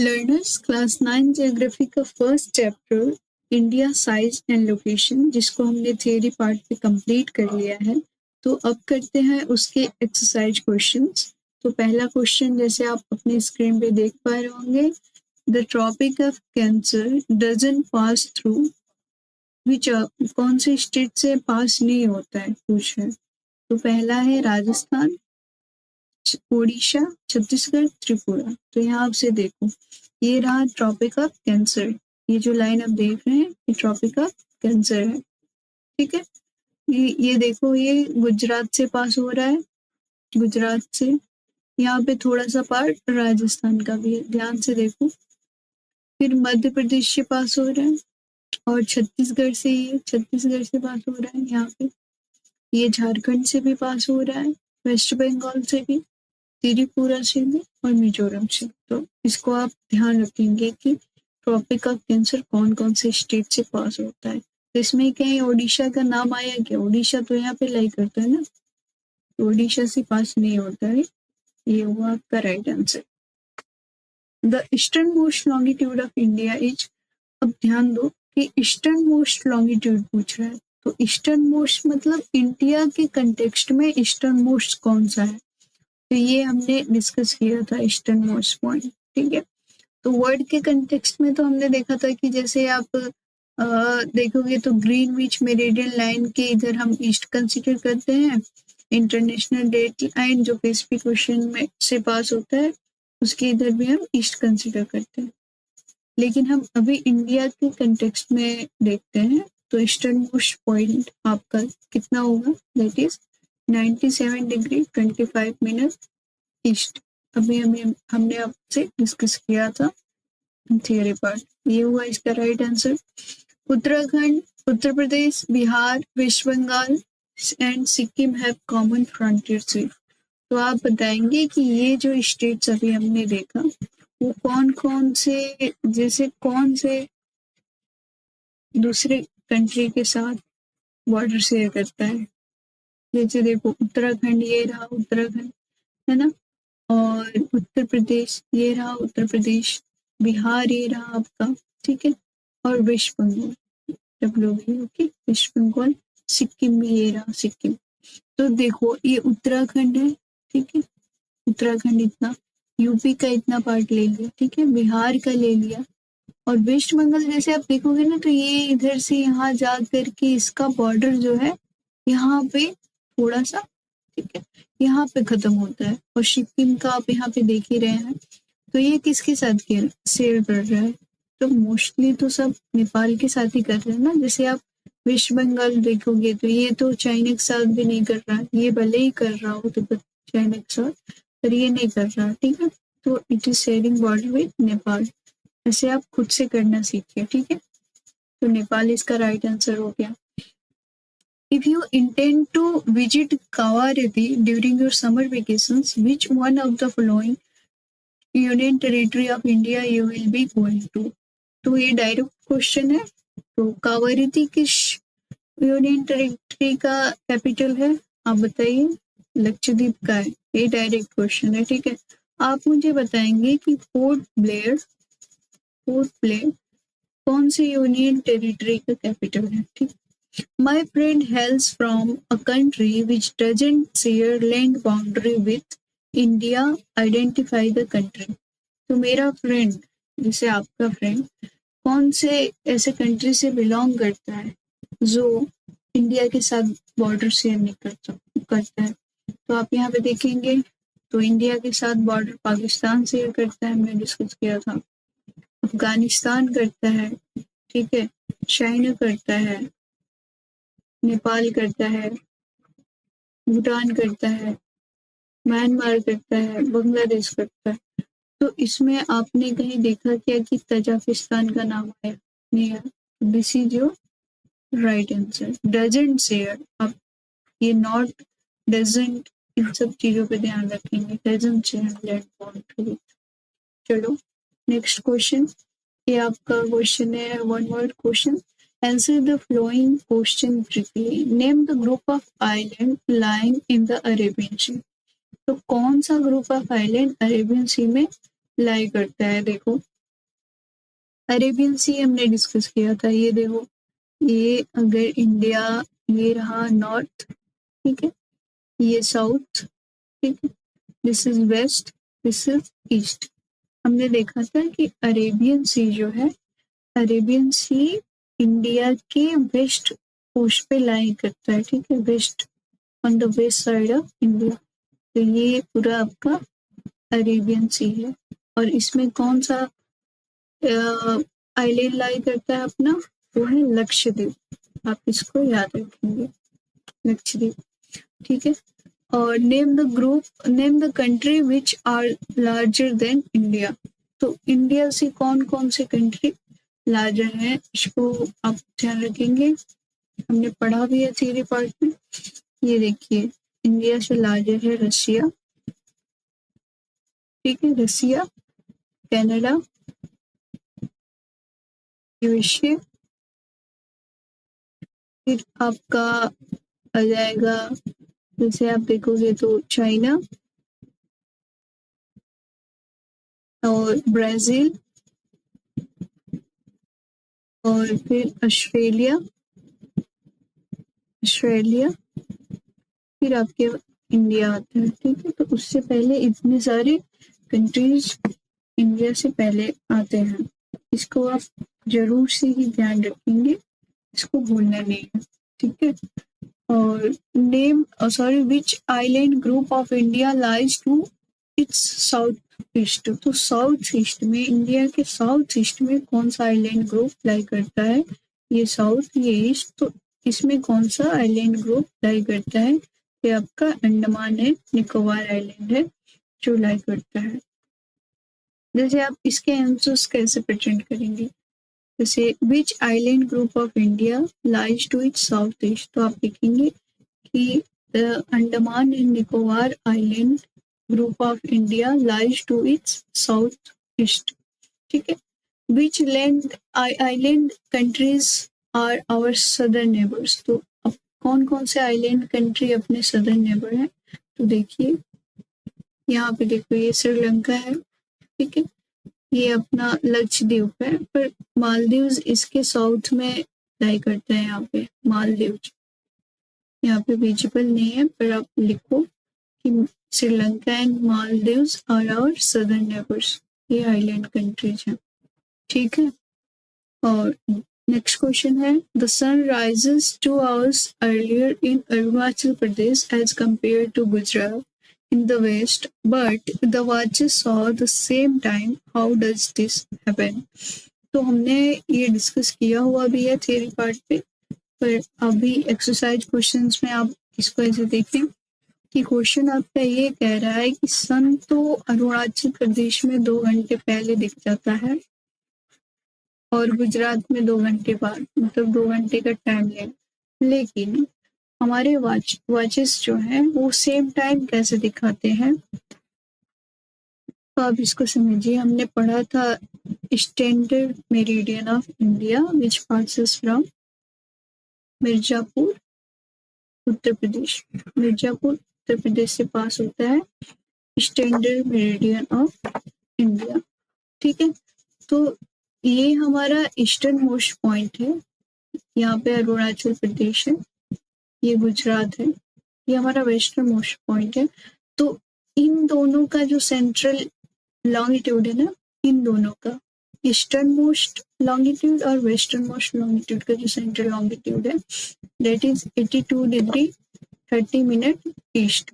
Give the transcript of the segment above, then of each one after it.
Learners class 9 geography का first chapter India size and location, जिसको हमने थियरी पार्ट पे कंप्लीट कर लिया है। तो अब करते हैं उसके एक्सरसाइज क्वेश्चंस। तो पहला क्वेश्चन जैसे आप अपनी स्क्रीन पे देख पा रहे होंगे, the Tropic of Cancer doesn't pass through which, कौन से स्टेट से पास नहीं होता है पूछ है। तो पहला है राजस्थान, उड़ीसा, छत्तीसगढ़, त्रिपुरा। तो यहाँ आपसे देखो, ये रहा ट्रॉपिक ऑफ कैंसर। ये जो लाइन आप देख रहे हैं ये ट्रॉपिक ऑफ कैंसर है, ठीक है। ये देखो, ये गुजरात से पास हो रहा है, गुजरात से। यहाँ पे थोड़ा सा पार्ट राजस्थान का भी है, ध्यान से देखो। फिर मध्य प्रदेश से पास हो रहा है और छत्तीसगढ़ से, ये छत्तीसगढ़ से पास हो रहा है यहाँ पे। ये झारखंड से भी पास हो रहा है, वेस्ट बंगाल से भी, त्रिपुरा से भी और मिजोरम से। तो इसको आप ध्यान रखेंगे कि ट्रॉपिक ऑफ कैंसर कौन कौन से स्टेट से पास होता है। तो इसमें कहीं ओडिशा का नाम आया क्या? ओडिशा तो यहाँ पे लाई करता है ना, तो ओडिशा से पास नहीं होता है। ये हुआ आपका right answer. The eastern most longitude of India is, अब ध्यान दो कि ईस्टर्न मोस्ट लॉन्गिट्यूड पूछ रहा है। तो ईस्टर्न मोस्ट मतलब इंडिया के कंटेक्स्ट में ईस्टर्न मोस्ट कौन सा है, तो ये हमने डिस्कस किया था ईस्टर्न मोस्ट पॉइंट, ठीक है। तो वर्ड के कंटेक्स्ट में तो हमने देखा था कि जैसे आप देखोगे तो ग्रीनविच मेरिडियन लाइन के इधर हम ईस्ट कंसीडर करते हैं, इंटरनेशनल डेट लाइन जो पैसिफिक ओशन में से पास होता है उसके इधर भी हम ईस्ट कंसीडर करते हैं। लेकिन हम अभी इंडिया के कंटेक्स्ट में देखते हैं, तो ईस्टर्न मोस्ट पॉइंट आपका कितना होगा, that is 97 degree 25 minute east. अभी हमने आपसे डिस्कस किया था थियरी पार्ट। ये हुआ इसका right answer. Uttarakhand, Uttar Pradesh, Bihar, West Bengal and Sikkim have common frontier swift. तो आप बताएंगे कि ये जो स्टेट्स अभी हमने देखा वो कौन कौन से, जैसे कौन से दूसरे कंट्री के साथ बॉर्डर शेयर करता है। जैसे देखो उत्तराखंड, ये रहा उत्तराखंड, है ना, और उत्तर प्रदेश, ये रहा उत्तर प्रदेश, बिहार ये रहा आपका, ठीक है, और West Bengal, okay, West Bengal, Sikkim में ये रहा सिक्किम। तो देखो ये उत्तराखंड है, ठीक है, उत्तराखंड इतना, यूपी का इतना पार्ट ले लिया, ठीक है, बिहार का ले लिया, और वेस्ट बंगाल जैसे आप देखोगे ना तो ये इधर से यहाँ जा करके इसका बॉर्डर जो है यहाँ पे थोड़ा सा, ठीक है, यहाँ पे खत्म होता है, और सिक्किम का आप यहाँ पे देख ही रहे हैं। तो ये किसके साथ शेयर कर रहा है, तो मोस्टली तो सब नेपाल के साथ ही कर रहे हैं ना। जैसे आप वेस्ट बंगाल देखोगे तो ये तो चाइना के साथ भी नहीं कर रहा, ये भले ही कर रहा हो तो चाइना के साथ, पर ये नहीं कर रहा, ठीक है। तो it is sharing border with Nepal. ऐसे आप खुद से करना सीखिए, ठीक है। तो नेपाल इसका राइट आंसर हो गया। If you intend to visit Kawarati during your summer vacations, which one of the following union territory of India you will be going to? तो ये डायरेक्ट क्वेश्चन है। तो कावारीती किस यूनियन टेरिटरी का कैपिटल है, आप बताइए। लक्षद्वीप का है, ये डायरेक्ट क्वेश्चन है, ठीक है। आप मुझे बताएंगे कि पोर्ट ब्लेयर कौन से यूनियन टेरिटरी का कैपिटल है, ठीक। My friend hails from a country which doesn't share land boundary with India. Identify the country. तो मेरा फ्रेंड, जैसे आपका फ्रेंड, कौन से ऐसे कंट्री से बिलोंग करता है जो इंडिया के साथ बॉर्डर शेयर नहीं करता है। तो आप यहाँ पे देखेंगे तो इंडिया के साथ बॉर्डर पाकिस्तान शेयर करता है, हमने डिस्कस किया था। अफगानिस्तान करता है, ठीक है, चाइना करता है, नेपाल करता है, भूटान करता है, म्यांमार करता है, बांग्लादेश करता है। तो इसमें आपने कहीं देखा क्या कि तजाकिस्तान का नाम आया? नहीं आया। This is your right answer. Doesn't share, अब ये नॉट, डजंट, इन सब चीजों पे ध्यान रखेंगे। Doesn't share land boundary. चलो नेक्स्ट क्वेश्चन, ये आपका क्वेश्चन है one word question. Answer the following question briefly. Name the group of islands lying in the Arabian Sea. तो कौन सा ग्रुप ऑफ आइलैंड अरेबियन सी में लाई करता है। देखो अरेबियन सी हमने डिस्कस किया था, ये देखो, ये अगर इंडिया, ये रहा नॉर्थ, ठीक है, ये साउथ, ठीक है, this is west, this is east. हमने देखा था कि अरेबियन सी जो है, अरेबियन सी इंडिया के वेस्ट कोस्ट पे लाई करता है, ठीक है, west, on the west side of India. तो ये पूरा आपका अरेबियन सी है। और इसमें कौन सा आइलैंड लाई करता है अपना, वो है लक्षद्वीप। आप इसको याद रखेंगे, लक्षद्वीप, ठीक है। और name the country which are larger than India. तो इंडिया से कौन कौन से कंट्री लार्जर है, इसको आप ध्यान रखेंगे, हमने पढ़ा भी है थ्योरी पार्ट में। ये देखिए, इंडिया से लार्जर है रशिया, ठीक है, रशिया, कनाडा, यूएसए, फिर आपका आ जाएगा, जैसे आप देखोगे तो चाइना और ब्राजील, और फिर ऑस्ट्रेलिया, फिर आपके इंडिया आता है, ठीक है। तो उससे पहले इतने सारे कंट्रीज इंडिया से पहले आते हैं, इसको आप जरूर से ही ध्यान रखेंगे, इसको भूलना नहीं है, ठीक है। और name sorry which island group of India lies to its south east. तो साउथ ईस्ट में, इंडिया के साउथ ईस्ट में कौन सा आइलैंड ग्रुप लाई करता है, ये साउथ, ये ईस्ट, तो इसमें कौन सा आइलैंड ग्रुप लाई करता है, ये आपका अंडमान है, निकोबार आइलैंड है जो लाई करता है। जैसे आप इसके आंसर्स कैसे प्रेजेंट करेंगे, जैसे which island group of India lies to its south east, तो आप लिखेंगे कि the Andaman and Nicobar island group of India lies to its south east, ठीक है। Which land island countries are our southern neighbours. तो अब कौन कौन से आइलैंड कंट्री अपने सदर्न नेबर हैं, तो देखिए यहाँ पे देखो, ये श्रीलंका है, ठीक है, ये अपना लक्षद्वीप है, पर मालदीव्स इसके साउथ में लाई करते हैं, यहाँ पे मालदीव्स यहाँ पे विजिबल नहीं है, पर आप लिखो कि Sri Lanka and Maldives are our southern neighbours, ये आइलैंड कंट्रीज हैं, ठीक है। और नेक्स्ट क्वेश्चन है, the sun rises 2 hours earlier in Arunachal Pradesh as compare to Gujarat in the west, but the watches saw the same time. How does this happen? तो हमने ये discuss किया हुआ भी है थ्योरी पार्ट पे, पर अभी एक्सरसाइज क्वेश्चंस में आप इसको ऐसे देखें कि क्वेश्चन आपका ये कह रहा है कि सन तो अरुणाचल प्रदेश में 2 घंटे पहले दिख जाता है और गुजरात में 2 घंटे बाद, मतलब 2 घंटे का टाइम ले, लेकिन हमारे वॉचेस जो हैं वो सेम टाइम कैसे दिखाते हैं, तो आप इसको समझिए। हमने पढ़ा था standard meridian of India which passes from Mirzapur Uttar Pradesh, Mirzapur Uttar Pradesh से पास होता है स्टैंडर्ड मेरिडियन ऑफ इंडिया, ठीक है। तो ये हमारा ईस्टर्न मोस्ट पॉइंट है, यहाँ पे अरुणाचल प्रदेश है, ये गुजरात है, ये हमारा वेस्टर्न मोस्ट पॉइंट है। तो इन दोनों का जो सेंट्रल लॉन्गिट्यूड है ना, इन दोनों का ईस्टर्न मोस्ट लॉन्गिट्यूड और वेस्टर्न मोस्ट लॉन्गिट्यूड का जो सेंट्रल लॉन्गिट्यूड है, that is 82 degree 30 minute east.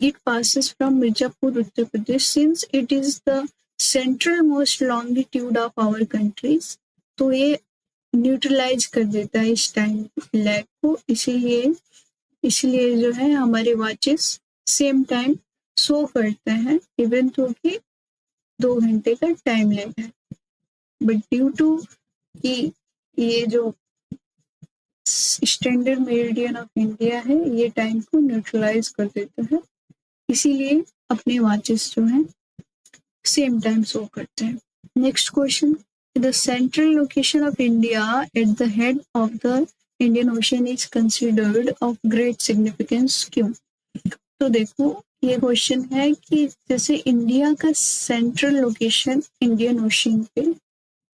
It passes from Mirzapur Uttar Pradesh, since it is the central most longitude of our countries. तो ये न्यूट्रलाइज कर देता है इस टाइम लैग को, इसीलिए जो है हमारे वॉचेस सेम टाइम शो करते हैं, इवन तो कि 2 घंटे का टाइम लैग है, बट ड्यू टू कि ये जो स्टैंडर्ड मेरिडियन ऑफ इंडिया है ये टाइम को न्यूट्रलाइज कर देता है, इसीलिए अपने वॉचेस जो हैं सेम टाइम शो करते हैं। Next question, the central location of India at the head of the Indian ocean is considered of great significance, क्यों? तो देखो ये क्वेश्चन है कि जैसे इंडिया का सेंट्रल लोकेशन इंडियन ओशन पे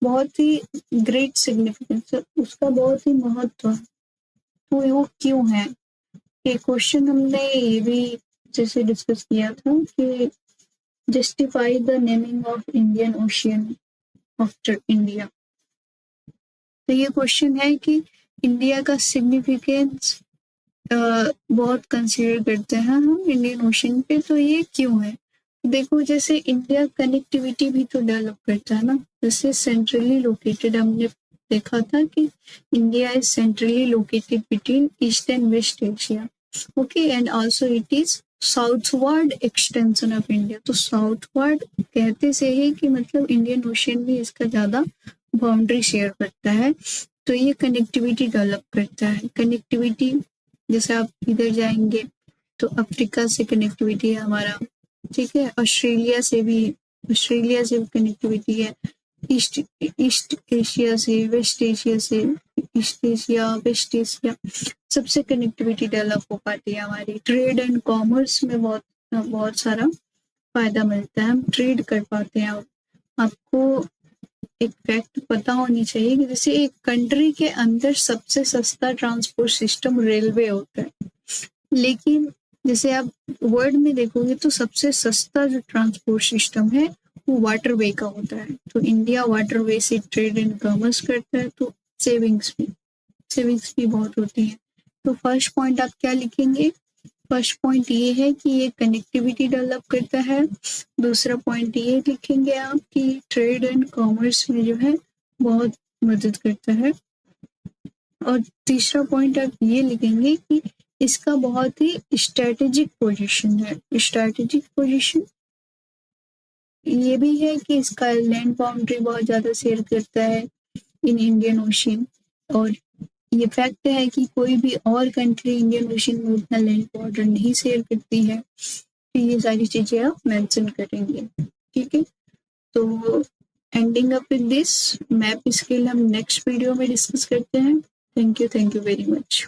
बहुत ही ग्रेट सिग्निफिकेंस है, उसका बहुत ही महत्व है, तो वो क्यों है? ये क्वेश्चन हमने ये भी जैसे डिस्कस किया था कि justify the naming of Indian ocean after India. तो ये क्वेश्चन है कि इंडिया का सिग्निफिकेंस बहुत कंसीडर करते हैं हम इंडियन ओशन पे, तो ये क्यों है? देखो जैसे इंडिया कनेक्टिविटी भी तो डेवलप करता है ना, जैसे सेंट्रली लोकेटेड, हमने देखा था कि India is centrally located between East and West Asia, okay, and also it is southward extension of India. तो साउथवर्ड कहते से ही कि मतलब इंडियन ओशन भी इसका ज्यादा बाउंड्री शेयर करता है, तो ये कनेक्टिविटी डेवलप करता है। कनेक्टिविटी जैसे आप इधर जाएंगे तो अफ्रीका से कनेक्टिविटी है हमारा, ठीक है, ऑस्ट्रेलिया से भी कनेक्टिविटी है, ईस्ट ईस्ट एशिया से, वेस्ट एशिया से, ईस्ट एशिया, वेस्ट एशिया, सबसे कनेक्टिविटी डेवलप हो पाती है हमारी। ट्रेड एंड कॉमर्स में बहुत बहुत सारा फायदा मिलता है, हम ट्रेड कर पाते हैं। आपको एक फैक्ट पता होनी चाहिए कि जैसे एक कंट्री के अंदर सबसे सस्ता ट्रांसपोर्ट सिस्टम रेलवे होता है, लेकिन जैसे आप वर्ल्ड में देखोगे तो सबसे सस्ता जो ट्रांसपोर्ट सिस्टम है वो वाटरवे का होता है। तो इंडिया वाटरवे से ट्रेड एंड कॉमर्स करता है, तो सेविंग्स भी बहुत होती है। तो फर्स्ट पॉइंट आप क्या लिखेंगे? फर्स्ट पॉइंट ये है कि ये कनेक्टिविटी डेवलप करता है। दूसरा पॉइंट ये लिखेंगे आप कि ट्रेड एंड कॉमर्स में जो है बहुत मदद करता है। और तीसरा पॉइंट आप ये लिखेंगे कि इसका बहुत ही स्ट्रेटेजिक पोजीशन है। स्ट्रेटेजिक पोजीशन ये भी है कि इसका लैंड बाउंड्री बहुत ज्यादा शेयर करता है इन इंडियन ओशन, और ये फैक्ट है कि कोई भी और कंट्री इंडियन ओशन में उतना लैंड बॉर्डर नहीं शेयर करती है। तो ये सारी चीजें आप मेंशन करेंगे, ठीक है। तो ending up with this map scale हम नेक्स्ट वीडियो में डिस्कस करते हैं। Thank you very much.